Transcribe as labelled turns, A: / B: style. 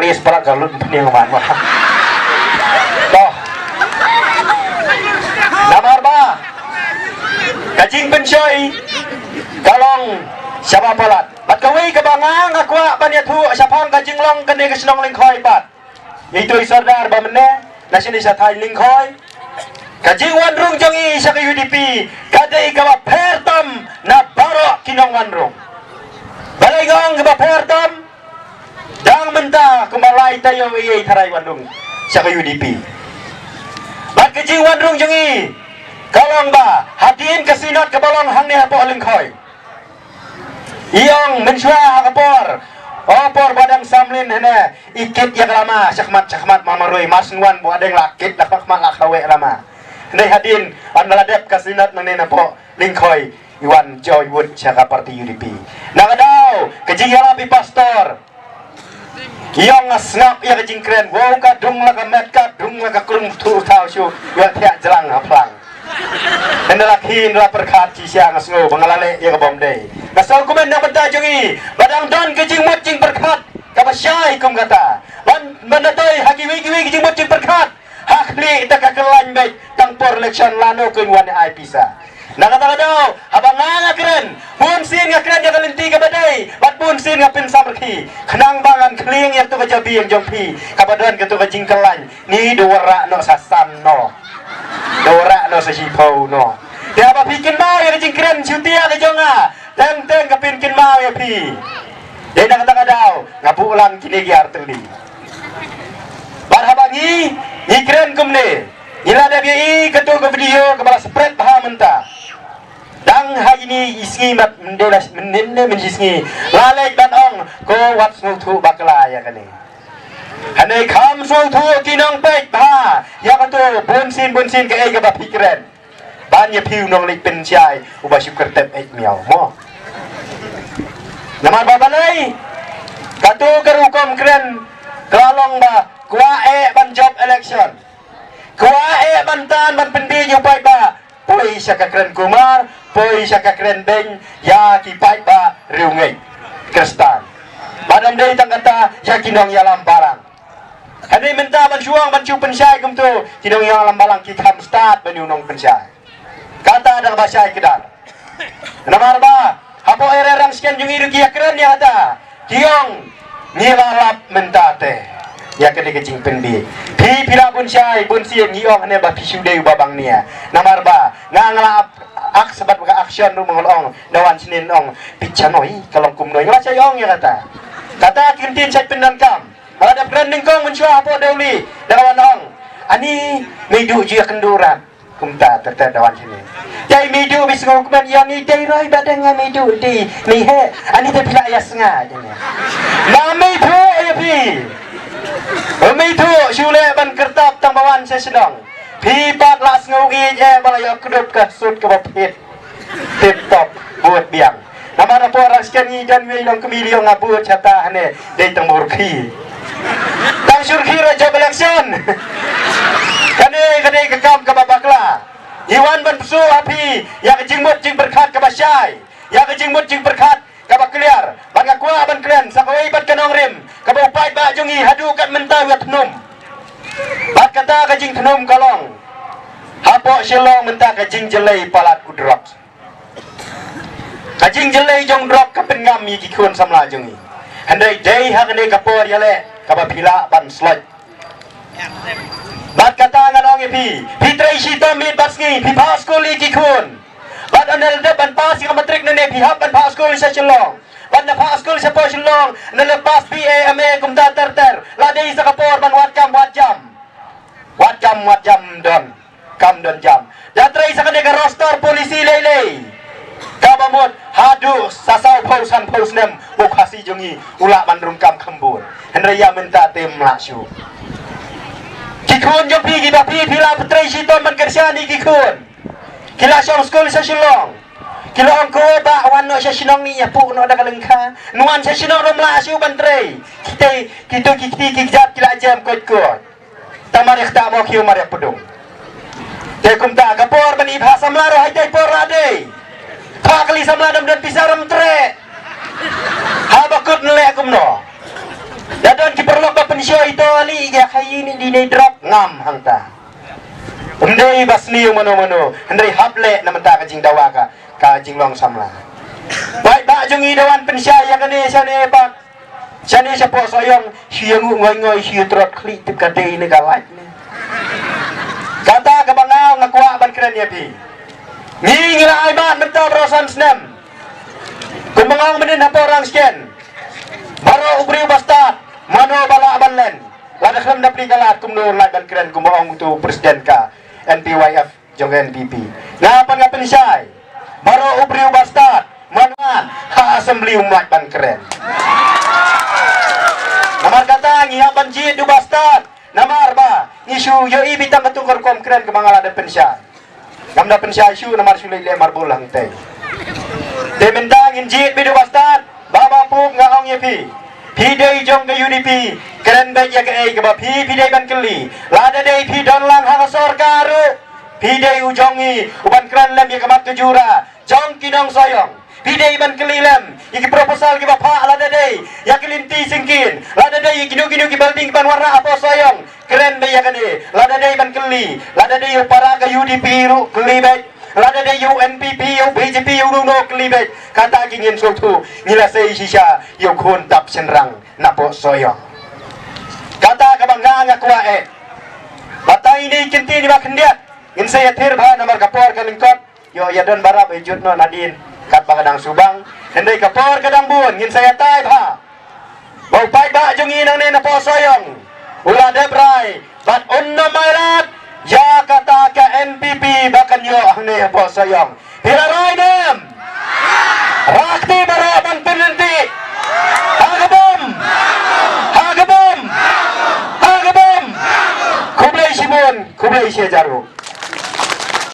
A: lis para galut peningaman mah. Toh. Nomor 3. Kajing pensyoi kalong siapa palat. Bat kawi kebangang akwa banyatu siapang kajing long kene kesenong lingkoi pat. Itu isardar bamene nasin isa thai lingkoi. Kajing wanrung jangi sa UDP kadai kawa pertam na baro kinong wanrung. Balai gong kawa pertam dang menta kemalai tayo iye tarai wanrung sa UDP. Bat kajing wanrung jangi kalong ba hatiin kasinat kabalong hangni hapo lingkoi. Iyong mensua kapor opor badang samlin hene ikit yang lama sakmat mamarui masnuan bu adeng lakit dapat malakawe lama. Hene hadin an meladep kasinat nene po lingkoi Iwan Joy Wood saka parti UDP. Nakadaw kejingala pi pastor. Iyong ngasngap ya kejing keren. Wow ka dung la ka met ka dung la ka krung tu tau syu ya tiak jelang haplang. Hendak hindra perkat cisya ngasngo bangalale ya kabom day. Kasal kumen na benta jungi badang don kejing mot jing perkat kabasyai kum kata. Bandatoy hakiwi kejing mot jing perkat. Hakli tak kelan baik tangpor election lano kun wan ai pisa. Nakata daw habang nga keren bunsin nga keren ya kalinti ka badai bat bunsin nga pinsam reki kenang bangan kling ya tu kajabi yang jompi kabadan ka tu kajing kelan ni dora no sasan no. Dora no sa sipaw no. Dia apa bikin mau ya jing keren syutia ka jonga. Teng ka pinkin mau ya pi. Dia nakata daw ngabulan kini gi arteli. Barhabangi ikren kumne. Ila da bi ketu ke video ke bala spread baha menta. Dang ha ini isngi mat mendelas menenne menjisngi. Lalek dan ong ko wat smutu bakla ya kani. Hanai kham smutu kinong pek baha. Ya ketu bunsin ke ai ke ba pikren. Ban ya piu nong lik pen chai uba syukur tep ek miao mo. Nama babalai. Katu kerukom keren kalong ba kwa ban job election. Kwa ban tan ban pendi yupai ba. Poi siya kakren kumar, poi siya kakren beng, ya kipai ba riungay, kristan. Badam day tangkata, ya kinong yalam barang. Kani menta bansuang bansu pensyay kumtu, kinong yalam barang kikam start banyunong pensyay. Kata ada basyay kedar. Namar ba, hapo ererang sekian yung irugi yakren ya ada, kiyong nilalap mentate. Ya kene kecing pendi pi pira bun syai bun sien ngiong ne ba pisu deu babang nia namar ba ngangla ak sebat baka action ru mengolong dawan sinin ong picanoi kalong kumnoi ngala sayong ya kata kintin sai pendan kam maladap granding kong mensua apa deuli dawan ong ani midu jia kenduran kumta terta dawan sini dai midu bis ngokuman yang ni dai roi badang midu di ni he ani te pila ya senga jene na midu ya pi Itu syule ban kertap tambawan saya sedang. Pipat las ngogi balaya kedup ke sud ke bapit. Tip top buat biang. Nama apa orang sekian ni dan wilong kemiliong ngabut cata hane dari tengburki. Tang surki raja election. Kane kekam ke babakla. Iwan ban pesu api yang jingmut jing berkat ke basyai. Yang jingmut jing berkat kabak clear bangga kuah ban keren sakawai bat kanong rim kabau pai ba jungi hadu kat mentah wet tenum bat kata kajing tenum kalong hapok silong mentah kajing jelai palat kudrok kajing jelai jong drop kapengam yi kikun samla jungi handai dei hak ne kapor yale kabak pila ban slot bat kata nganong pi pitrai sita mit basngi pi paskuli kikun Ban anel de ban pas yang matrik nene pihak ban pas skul sa chelong. Ban na pas skul sa po chelong nelepas PA ame kum ter ladai sa kapor ban wat jam don kam don jam. Datrai sa kanega roster polisi lele. Kabamot hadu sasau pausan pausnem bukasi jungi ula ban rungkam kembun. Henrya minta tim lasu. Kikun jopi gibapi pila petrai siton ban kersyani kikun. Kila syong skul sa silong. Kila ang ko ba wano sa sinong ni yapu no da kalengka. Nuan sa sinong romla asu bantrei. Kita kijat kila jam kot. Tamarek ta mo kiyo marek pudung. Te kumta kapor bani bahasa Melayu hai por ade. Pakli samladam dan pisaram tre. Ha bakut nele kumno. Dada Ladon kiperlok ba pensyo ito ali ya kayi ni dinay drop ngam hangta. Unday basni yung mano-mano, unday hable naman ta kajing dawaka, kajing long samla. Baik ba jung idawan pensya yang kani siya ni bak. Siya ni siya po soyong siyang ngoy-ngoy siya trot kli tip kadai ni galait ni. Kata kabangaw nakuha ban kren ya pi. Ngingila ay ba menta brosan snem. Kumangaw manin haporang sken. Baro ubri basta mano bala abanlen. Lada kram na prikalat kumno ladan kren kumaong tu presiden ka NPYF jong NPP. Ngapan nga pensay. Baro ubri basta mano ha assembly umat ban kren. Namar kata ngihapan jid du basta. Namar ba isu yo ibitang katungkor kom kren kemangalada pensay. Gamda pensay isu namar sulay lemar bulang teh. Demendang injit bidu basta. Baba puk ngahong yepi. Pidai jong ke UDP. Keren baik ya ke ai ke ba pidai ban keli. Lada dei pidon lang hang sorkaru. Pidai ujongi uban keren lem ya ke mat kejura. Jong kinong soyong. Pidai ban keli lem. Iki proposal ke bapa lada dei. Ya kelinti singkin. Lada dei kinu-kinu ki building ban warna apa soyong. Keren baik ya ke dei. Lada dei ban keli. Lada dei para ke UDP ru keli baik. Lada de UNPP BJP no kelibet kata gingin suatu ngilasai sisa yung kun tap senrang napo soyo kata kabangga nga kuwae batay ini kinti ni makendiat ngin saya tirba namar kapor kalingkot yo yadon barap ejut no nadin kat bakadang subang hendai kapor kadang bun ngin saya tay ba bau pai ba jungi nang ne napo soyong ula debrai bat unno mairat ya kata ke NPP bahkan yo ahne apa sayang hilarai nem rakti baraban penanti hagabom hagabom hagabom kublai simun kublai siajaru